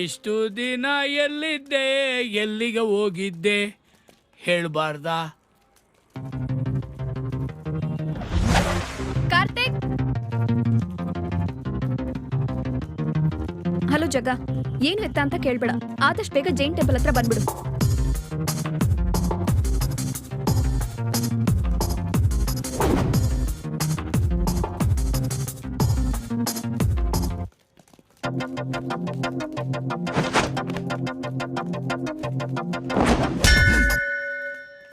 ಇಷ್ಟು ದಿನ ಎಲ್ಲಿದ್ದೆ, ಎಲ್ಲಿಗೆ ಹೋಗಿದ್ದೆ ಹೇಳ್ಬಾರ್ದಾ? ಕಾರ್ತಿಕ್, ಹಲೋ ಜಗ, ಏನು ಎತ್ತ ಅಂತ ಕೇಳ್ಬೇಡ. ಆದಷ್ಟು ಬೇಗ ಜೈನ್ ಟೆಂಪಲ್ ಹತ್ರ ಬಂದ್ಬಿಡು.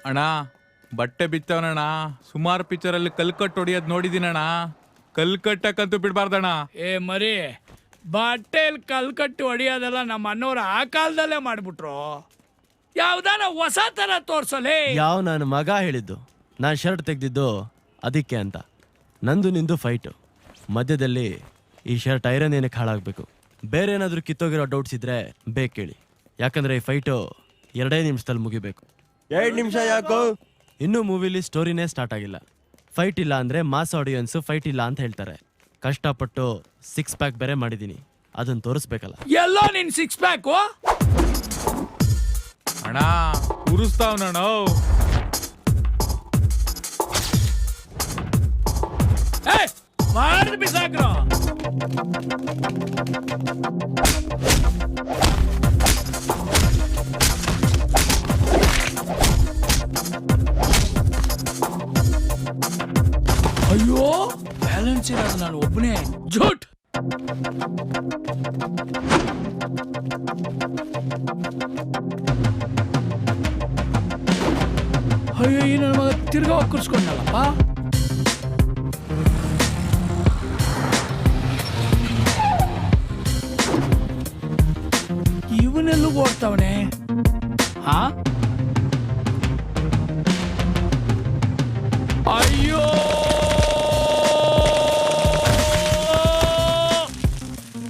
ಅಣ್ಣ ಬಟ್ಟೆ ಬಿತ್ತವನಣ್ಣ. ಸುಮಾರು ಪಿಕ್ಚರಲ್ಲಿ ಕಲ್ಕಟ್ಟು ಹೊಡಿಯೋದು ನೋಡಿದೀನಣ್ಣ. ಕಲ್ಕಟ್ಟಕ್ಕಂತೂ ಬಿಡ್ಬಾರ್ದಣ್ಣ. ಏ ಮರಿ, ಬಟ್ಟೆಲ್ ಕಲ್ಕಟ್ಟು ಹೊಡಿಯೋದೆಲ್ಲ ನಮ್ಮ ಅಣ್ಣವ್ರು ಆ ಕಾಲದಲ್ಲೇ ಮಾಡ್ಬಿಟ್ರು. ಯಾವ್ದಾನ ಹೊಸ ತರ ತೋರ್ಸಲೇ. ಯಾವ ನನ್ನ ಮಗ ಹೇಳಿದ್ದು ನಾನು ಶರ್ಟ್ ತೆಗ್ದಿದ್ದು ಅದಕ್ಕೆ ಅಂತ. ನಂದು ನಿಂದು ಫೈಟು ಮಧ್ಯದಲ್ಲಿ ಈ ಶರ್ಟ್ ಐರನ್ ಏನಕ್ಕೆ ಹಾಳಾಗಬೇಕು? ಬೇರೆ ಏನಾದರೂ ಕಿತ್ತೋಗಿರೋ ಡೌಟ್ಸ್ ಇದ್ರೆ ಬೇಕು ಕೇಳಿ, ಯಾಕಂದ್ರೆ ಈ ಫೈಟು 2 ನಿಮಿಷದಲ್ಲಿ ಮುಗಿಬೇಕು. 2 ನಿಮಿಷ ಯಾಕೋ? ಇನ್ನೂ ಮೂವಿಲಿ ಸ್ಟೋರಿನೇ ಸ್ಟಾರ್ಟ್ ಆಗಿಲ್ಲ. ಫೈಟ್ ಇಲ್ಲ ಅಂದರೆ ಮಾಸ್ ಆಡಿಯನ್ಸು ಫೈಟ್ ಇಲ್ಲ ಅಂತ ಹೇಳ್ತಾರೆ. ಕಷ್ಟಪಟ್ಟು 6 ಪ್ಯಾಕ್ ಬೇರೆ ಮಾಡಿದ್ದೀನಿ, ಅದನ್ನು ತೋರಿಸ್ಬೇಕಲ್ಲ. ಎಲ್ಲೋ ನಿನ್ 6 ಪ್ಯಾಕು ಅಣ್ಣ ಉರಿಸ್ತಾವನಣ್ಣ. ಮಾಡಿದ್ ಬಿಸಾಕ್ರೋ. ಅಯ್ಯೋ, ಬ್ಯಾಲೆನ್ಸ್ ಇರೋದು ನಾನು ಒಬ್ಬನೇ. ಜೋಟ್ ಅಯ್ಯೋ, ಈ ನನ್ನ ಮಗ ತಿರ್ಗಾ ಒಕ್ಕರ್ಸ್ಕೊಂಡಲ್ಲಪ್ಪ. ಇವನೆಲ್ಲೂ ಓಡ್ತಾವನೆ. ಹಾ, ಅಯ್ಯೋ,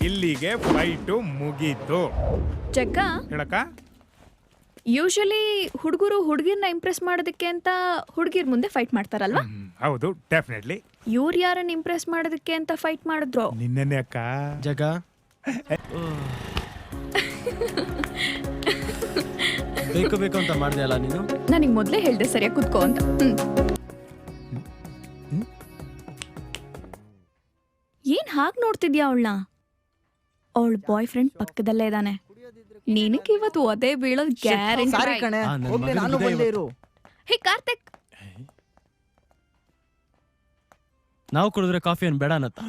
ಇಲ್ಲಿಗೆ ಫೈಟು ಮುಗೀತು. ಜಗ್ಗ, ಹೇಳಕ್ಕ, ಯೂಶಲಿ ಹುಡುಗರು ಹುಡುಗಿರ್ನ ಇಂಪ್ರೆಸ್ ಮಾಡೋದಕ್ಕೆ ಅಂತ ಹುಡುಗಿರ್ ಮುಂದೆ ಫೈಟ್ ಮಾಡ್ತಾರಲ್ವಾ? ಹೌದು, ಡೆಫಿನೆಟ್ಲಿ. ಇವ್ರು ಯಾರನ್ನ ಇಂಪ್ರೆಸ್ ಮಾಡೋದಕ್ಕೆ ಅಂತ ಫೈಟ್ ಮಾಡಿದ್ರು? ನಿನ್ನೆ ಅಕ್ಕ. ಜಗ ಬೇಕು ಬೇಕು ಅಂತ ಮಾಡಿದೆ ಅಲ್ಲ ನೀನು. ನನಗೆ ಮೊದಲೇ ಹೇಳ್ದೆ ಸರಿಯಾಗಿ ಕುತ್ಕೋ ಅಂತ. ಏನ್ ಹಾಗೆ ನೋಡ್ತಿದ್ಯಾ ಅವಳನ್ನ? ಅವಳ ಬಾಯ್ ಫ್ರೆಂಡ್ ಪಕ್ಕದಲ್ಲೇ ಇದ್ದಾನೆ. ನಿನಗೆ ಇವತ್ತು ಒದೆ ಬೀಳೋದು ಗ್ಯಾರಂಟಿ. ಹೇ ಕಾರ್ತಿಕ್, ನಾವು ಕುಡಿದ್ರೆ ಕಾಫಿ ಏನು ಬೇಡ ಅನ್ನತ್ತ?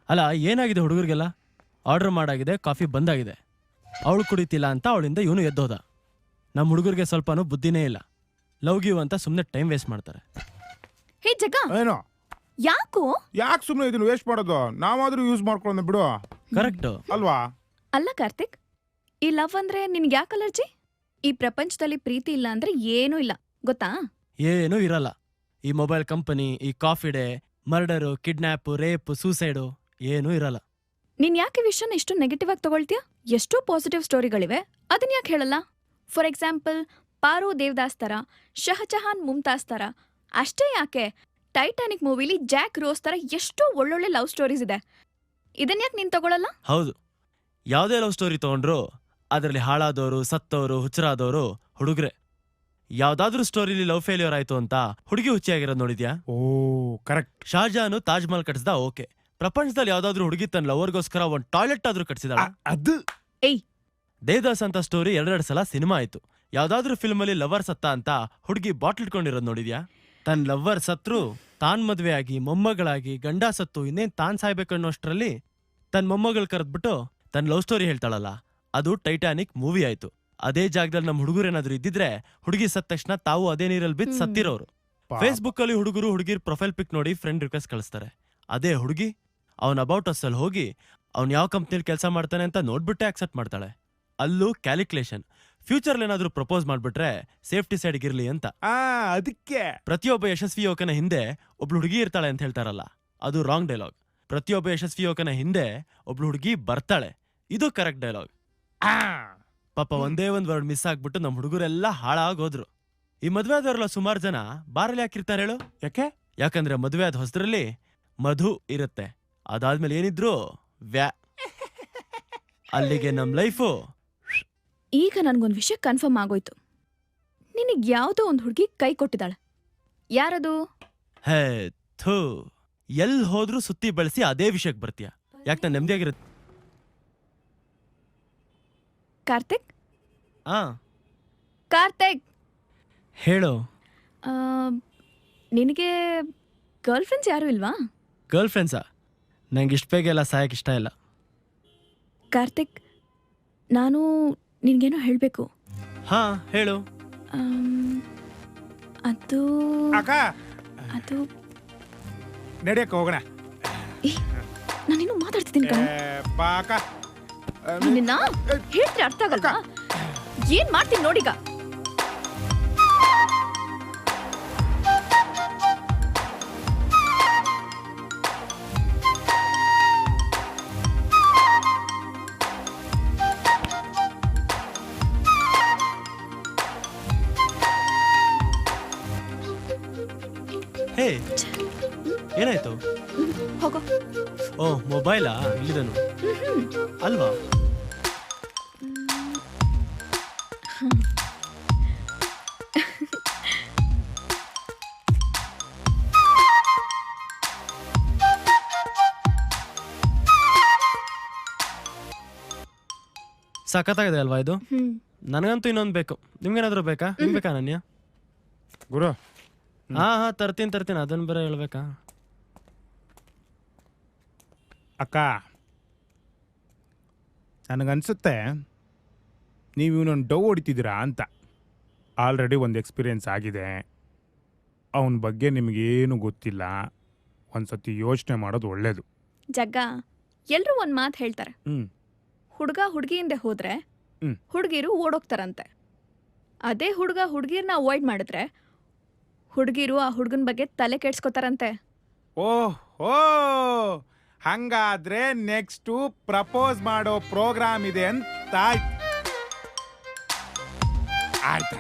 ಅಲ್ಲ, ಏನಾಗಿದೆ ಹುಡುಗರಿಗೆಲ್ಲ? ಆರ್ಡರ್ ಮಾಡಾಗಿದೆ, ಕಾಫಿ ಬಂದಾಗಿದೆ. ಅವಳು ಕುಡಿತಿಲ್ಲ ಅಂತ ಅವಳಿಂದ ಇವನು ಎದ್ದೋದ. ನಮ್ಮ ಹುಡುಗರಿಗೆ ಸ್ವಲ್ಪನೂ ಬುದ್ಧಿನೇ ಇಲ್ಲ. ಲವ್ ಗಿವ್ ಅಂತ ಸುಮ್ಮನೆ ಟೈಮ್ ವೇಸ್ಟ್ ಮಾಡ್ತಾರೆ. ಹೇ ಜಗ, ಏನೋ ಯಾಕೋ? ಯಾಕೆ ಸುಮ್ಮನೆ ಇದನ್ನ ವೇಸ್ಟ್ ಮಾಡೋದು? ನಾವಾದ್ರೂ ಯೂಸ್ ಮಾಡ್ಕೊಳ್ಳೋಣ ಬಿಡು, ಕರೆಕ್ಟ್ ಅಲ್ವಾ? ಅಲ್ಲ ಕಾರ್ತಿಕ್, ಈ ಲವ್ ಅಂದ್ರೆ ನಿನ್ಗೆ ಯಾಕೆ ಅಲರ್ಜಿ? ಈ ಪ್ರಪಂಚದಲ್ಲಿ ಪ್ರೀತಿ ಇಲ್ಲ ಅಂದ್ರೆ ಏನೂ ಇಲ್ಲ, ಗೊತ್ತಾ? ಏನೂ ಇರಲ್ಲ. ಈ ಮೊಬೈಲ್ ಕಂಪನಿ, ಈ coffee day, murder, kidnap, rape, suicide ಏನೂ ಇರಲ್ಲ. ನೀನ್ ಯಾಕೆ ವಿಷಯನ ಇಷ್ಟು ನೆಗೆಟಿವ್ ಆಗಿ ತಗೊಳ್ತೀಯ? ಎಷ್ಟೋ ಪಾಸಿಟಿವ್ ಸ್ಟೋರಿಗಳಿವೆ, ಅದನ್ನ ಯಾಕೆ ಹೇಳಲ್ಲ? ಫಾರ್ ಎಕ್ಸಾಂಪಲ್, ಪಾರು ದೇವದಾಸ್ ತರ, ಶಹಜಹಾನ್ ಮುಮ್ತಾಜ್ ತರ. ಅಷ್ಟೇ ಯಾಕೆ, ಟೈಟಾನಿಕ್ ಮೂವಿಲಿ ಜಾಕ್ ರೋಸ್ ತರ ಎಷ್ಟೋ ಒಳ್ಳೊಳ್ಳೆ ಲವ್ ಸ್ಟೋರೀಸ್ ಇದೆ. ಇದನ್ನ ಯಾಕೆ ನೀನ್ ತಗೊಳಲ್ಲ? ಹೌದು, ಯಾವುದೇ ಲವ್ ಸ್ಟೋರಿ ತಗೊಂಡ್ರು ಅದರಲ್ಲಿ ಹಾಳಾದವರು, ಸತ್ತವರು, ಹುಚ್ಚರಾದವರು ಹುಡುಗ್ರೆ. ಯಾವ್ದಾದ್ರೂ ಸ್ಟೋರಿಲಿ ಲವ್ ಫೇಲ್ಯೂರ್ ಆಯ್ತು ಅಂತ ಹುಡುಗಿ ಹುಚ್ಚಿಯಾಗಿರೋದು ನೋಡಿದ್ಯಾ? ಓ ಕರೆಕ್ಟ್. ಶಾಜಹಾನು ತಾಜ್ ಮಹಲ್ ಕಟ್ಸ್ದ, ಓಕೆ. ಪ್ರಪಂಚದಲ್ಲಿ ಯಾವ್ದಾದ್ರು ಹುಡುಗಿ ತನ್ನ ಲವರ್ಗೋಸ್ಕರ ಒಂದು ಟಾಯ್ಲೆಟ್ ಆದ್ರೂ ಕಟ್ಸಿದಾಳ? ಅದು ಏಯ್, ದೇವದಾಸ್ ಅಂತ ಸ್ಟೋರಿ 2 ಸಲ ಸಿನಿಮಾ ಆಯ್ತು. ಯಾವ್ದಾದ್ರೂ ಫಿಲ್ಮ್ ಅಲ್ಲಿ ಲವರ್ ಸತ್ತ ಅಂತ ಹುಡುಗಿ ಬಾಟ್ಲ್ ಇಟ್ಕೊಂಡಿರೋದು ನೋಡಿದ್ಯಾ? ತನ್ನ ಲವ್ವರ್ ಸತ್ರು ತಾನ್ ಮದ್ವೆ ಆಗಿ ಮೊಮ್ಮಗಳಾಗಿ, ಗಂಡ ಸತ್ತು ಇನ್ನೇನ್ ತಾನ್ ಸಾಯ್ಬೇಕು ಅನ್ನೋಷ್ಟ್ರಲ್ಲಿ ತನ್ನ ಮೊಮ್ಮಗಳು ಕರೆದ್ಬಿಟ್ಟು ತನ್ನ ಲವ್ ಸ್ಟೋರಿ ಹೇಳ್ತಾಳಲ್ಲ, ಅದು ಟೈಟಾನಿಕ್ ಮೂವಿ ಆಯ್ತು. ಅದೇ ಜಾಗದಲ್ಲಿ ನಮ್ಮ ಹುಡುಗರು ಏನಾದ್ರು ಇದ್ದಿದ್ರೆ ಹುಡುಗಿ ಸತ್ತ ತಕ್ಷಣ ತಾವು ಅದೇ ನೀರಲ್ಲಿ ಬಿದ್ದು ಸತ್ತಿರೋರು. ಫೇಸ್ಬುಕ್ ಅಲ್ಲಿ ಹುಡುಗರು ಹುಡುಗಿರ್ ಪ್ರೊಫೈಲ್ ಪಿಕ್ ನೋಡಿ ಫ್ರೆಂಡ್ ರಿಕ್ವೆಸ್ಟ್ ಕಳಿಸ್ತಾರೆ. ಅದೇ ಹುಡುಗಿ ಅವನ್ ಅಬೌಟ್ ಅಸ್ ಅಲ್ಲಿ ಹೋಗಿ ಅವ್ನ್ ಯಾವ ಕಂಪ್ನಿಲಿ ಕೆಲಸ ಮಾಡ್ತಾನೆ ಅಂತ ನೋಡ್ಬಿಟ್ಟೆ ಆಕ್ಸೆಪ್ಟ್ ಮಾಡ್ತಾಳೆ. ಅಲ್ಲೂ ಕ್ಯಾಲ್ಕುಲೇಷನ್. ಫ್ಯೂಚರ್ ಏನಾದ್ರೂ ಪ್ರಪೋಸ್ ಮಾಡ್ಬಿಟ್ರೆ ಸೇಫ್ಟಿ ಸೈಡ್ ಗಿರ್ಲಿ ಅಂತ. ಅದಕ್ಕೆ ಪ್ರತಿಯೊಬ್ಬ ಯಶಸ್ವಿ ಯುವಕನ ಹಿಂದೆ ಒಬ್ಳು ಹುಡುಗಿ ಇರ್ತಾಳೆ ಅಂತ ಹೇಳ್ತಾರಲ್ಲ, ಅದು ರಾಂಗ್ ಡೈಲಾಗ್. ಪ್ರತಿಯೊಬ್ಬ ಯಶಸ್ವಿ ಯುವಕನ ಹಿಂದೆ ಒಬ್ಳು ಹುಡುಗಿ ಬರ್ತಾಳೆ, ಇದು ಕರೆಕ್ಟ್ ಡೈಲಾಗ್. ಪಾಪ ಒಂದೇ ಒಂದ್ ವರ್ಡ್ ಮಿಸ್ ಆಗ್ಬಿಟ್ಟು ನಮ್ ಹುಡುಗರೆಲ್ಲ ಹಾಳಾಗೋದ್ರು. ಈ ಮದ್ವೆ ಆದವ್ರಲ್ಲ ಸುಮಾರು ಜನ ಬಾರಲ್ಲಿ ಹಾಕಿರ್ತಾರೆ ಹೇಳು? ಯಾಕಂದ್ರೆ ಮದ್ವೆ ಆದ ಹೊಸದ್ರಲ್ಲಿ ಮಧು ಇರುತ್ತೆ, ಅದಾದ್ಮೇಲೆ ಏನಿದ್ರು ವ್ಯಾ. ಅಲ್ಲಿಗೆ ನಮ್ ಲೈಫು ಈಗ ನನ್ಗೊಂದ್ ವಿಷಯ ಕನ್ಫರ್ಮ್ ಆಗೋಯ್ತು. ನಿನಗ್ ಯಾವ್ದೋ ಒಂದ್ ಹುಡುಗಿ ಕೈ ಕೊಟ್ಟಿದ್ದಾಳೆ. ಯಾರದು? ಹೇ ಥೂ, ಎಲ್ ಹೋದ್ರೂ ಸುತ್ತಿ ಬಳಸಿ ಅದೇ ವಿಷಯಕ್ಕೆ ಬರ್ತೀಯ. ಯಾಕೆ ನಾನು ನೆಮ್ಮದಿಯಾಗಿರುತ್ತೆ? ಕಾರ್ತಿಕ್? ಆ ಕಾರ್ತಿಕ್, ಹೇಳು. ಆ, ನಿನಗೆ ಗರ್ಲ್ ಫ್ರೆಂಡ್ಸ್ ಯಾರು ಇಲ್ವಾ? ಗರ್ಲ್ ಫ್ರೆಂಡ್ಸಾ? ನಂಗೆ ಇಷ್ಟ ಬೇಗ ಎಲ್ಲ ಸಾಯಕ್ಕೆ ಇಷ್ಟ ಇಲ್ಲ. ಕಾರ್ತಿಕ್, ನಾನು ನಿನ್ಗೇನೋ ಹೇಳಬೇಕು. ಹಾ ಹೇಳು. ಅದು ಅಕ್ಕ ಅದು ನಡಿಯಕ್ಕ ಹೋಗೋಣ. ನಾನಿನ್ನೂ ಮಾತಾಡ್ತಿದ್ದೀನಿ ಕಣ. ಬಾ ಅಕ್ಕ. ನಿನ್ನ ಹೇಳ್ತಿದ್ರೆ ಅರ್ಥ ಆಗಲ್ವಾ? ಏನ್ ಮಾಡ್ತೀನಿ ನೋಡೀಗ. ಹೇ ಏನಾಯ್ತು? ಹೋಗೋ. ಓ ಮೊಬೈಲಾ? ಇಲ್ಲಿದನು ಅಲ್ವಾ? ಸಖತ್ತಾಗಿದೆ ಅಲ್ವಾ ಇದು? ನನಗಂತೂ ಇನ್ನೊಂದು ಬೇಕು. ನಿಮ್ಗೇನಾದ್ರೂ ಬೇಕಾ? ನಿಮ್ಗೆ ಬೇಕಾ ಅನನ್ಯ? ಗುರು ಹಾ ತರ್ತೀನಿ. ಅದನ್ನ ಬೇರೆ ಹೇಳ್ಬೇಕಾ? ಅಕ್ಕ, ನನಗನ್ಸುತ್ತೆ ನೀವು ಇವನೊಂದು ಡವ್ ಹೊಡಿತಿದ್ದೀರಾ ಅಂತ. ಆಲ್ರೆಡಿ ಒಂದು ಎಕ್ಸ್ಪೀರಿಯೆನ್ಸ್ ಆಗಿದೆ. ಅವನ ಬಗ್ಗೆ ನಿಮಗೇನು ಗೊತ್ತಿಲ್ಲ. ಒಂದ್ಸತಿ ಯೋಚನೆ ಮಾಡೋದು ಒಳ್ಳೇದು. ಜಗ್ಗ, ಎಲ್ರೂ ಒಂದ್ ಮಾತು ಹೇಳ್ತಾರೆ. ಹುಡ್ಗ ಹುಡ್ಗಿಯಿಂದ ಹೋದ್ರೆ ಹುಡ್ಗಿರು ಓಡೋಗ್ತಾರಂತೆ. ಅದೇ ಹುಡ್ಗ ಹುಡ್ಗಿರ್ನ ಅವಾಯ್ಡ್ ಮಾಡಿದ್ರೆ ಹುಡ್ಗಿರು ಆ ಹುಡ್ಗನ್ ಬಗ್ಗೆ ತಲೆ ಕೆಡ್ಸ್ಕೊತಾರಂತೆ. ಓ ಹಂಗಾದ್ರೆ ನೆಕ್ಸ್ಟು ಪ್ರಪೋಸ್ ಮಾಡೋ ಪ್ರೋಗ್ರಾಮ್ ಇದೆ ಅಂತ ಆಯ್ತು.